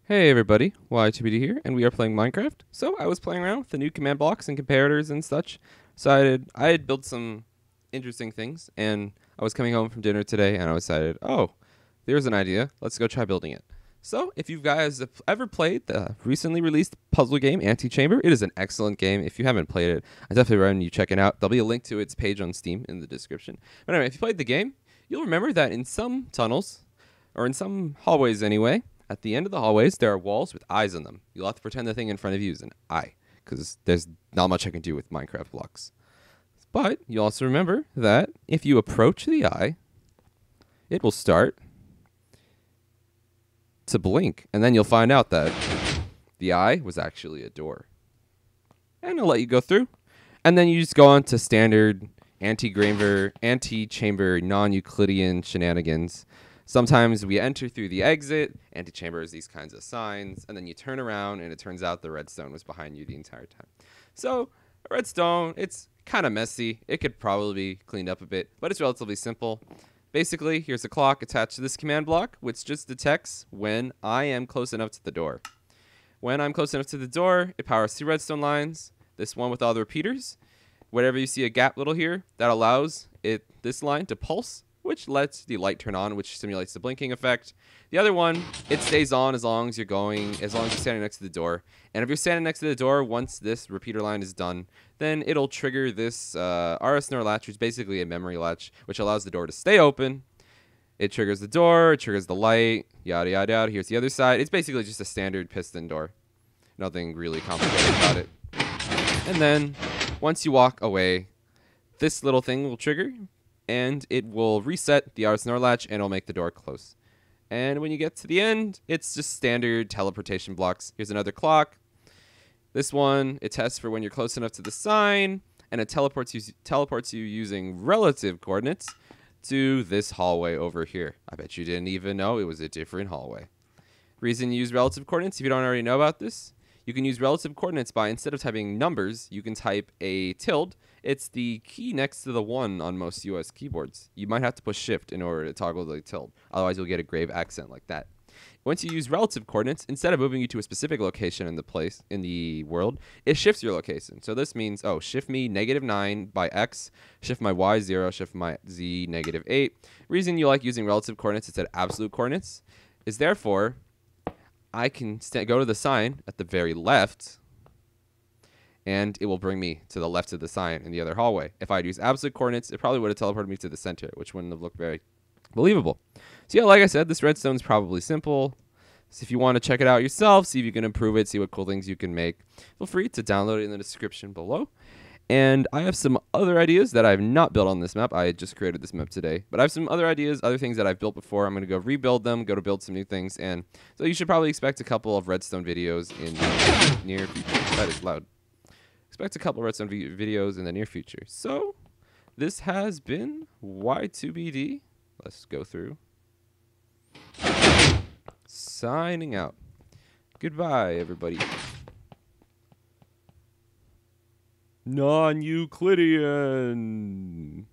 Hey everybody, Y2BD here, and we are playing Minecraft. So I was playing around with the new command blocks and comparators and such. So I had built some interesting things, and I was coming home from dinner today, and I decided, oh, there's an idea. Let's go try building it. So if you guys have ever played the recently released puzzle game Antichamber, it is an excellent game. If you haven't played it, I definitely recommend you check it out. There'll be a link to its page on Steam in the description. But anyway, if you played the game, you'll remember that in some tunnels, or in some hallways anyway, at the end of the hallways, there are walls with eyes on them. You'll have to pretend the thing in front of you is an eye, because there's not much I can do with Minecraft blocks. But you also remember that if you approach the eye, it will start to blink, and then you'll find out that the eye was actually a door. And it'll let you go through. And then you just go on to standard anti-chamber, non-Euclidean shenanigans. Sometimes we enter through the exit, Antichamber is these kinds of signs, and then you turn around and it turns out the redstone was behind you the entire time. So, redstone, it's kind of messy. It could probably be cleaned up a bit, but it's relatively simple. Basically, here's a clock attached to this command block, which just detects when I am close enough to the door. When I'm close enough to the door, it powers 2 redstone lines, this one with all the repeaters. Whenever you see a gap little here, that allows this line to pulse, which lets the light turn on, which simulates the blinking effect. The other one, it stays on as long as you're standing next to the door. And if you're standing next to the door, once this repeater line is done, then it'll trigger this RS NOR latch, which is basically a memory latch, which allows the door to stay open. It triggers the door, it triggers the light, yada, yada, yada. Here's the other side. It's basically just a standard piston door. Nothing really complicated about it. And then, once you walk away, this little thing will trigger, and it will reset the RS NOR latch, and it'll make the door close. And when you get to the end, it's just standard teleportation blocks. Here's another clock. This one, it tests for when you're close enough to the sign, and it teleports you using relative coordinates to this hallway over here. I bet you didn't even know it was a different hallway. Reason you use relative coordinates, if you don't already know about this, you can use relative coordinates by, instead of typing numbers, you can type a tilde. It's the key next to the 1 on most US keyboards. You might have to push shift in order to toggle the tilde. Otherwise, you'll get a grave accent like that. Once you use relative coordinates, instead of moving you to a specific location in the world, it shifts your location. So this means, shift me -9 by X, shift my Y 0, shift my Z -8. Reason you like using relative coordinates instead of absolute coordinates is therefore I can go to the sign at the very left, and it will bring me to the left of the sign in the other hallway. If I'd used absolute coordinates, it probably would have teleported me to the center, which wouldn't have looked very believable. So yeah, like I said, this redstone is probably simple. So if you want to check it out yourself, see if you can improve it, see what cool things you can make, feel free to download it in the description below. And I have some other ideas that I have not built on this map. I just created this map today. But I have some other ideas, other things that I've built before. I'm going to go rebuild them, go to build some new things. And so you should probably expect a couple of redstone videos in the near future. That is loud. Expect a couple of redstone videos in the near future. So this has been Y2BD. Let's go through. Signing out. Goodbye, everybody. Non-Euclidean.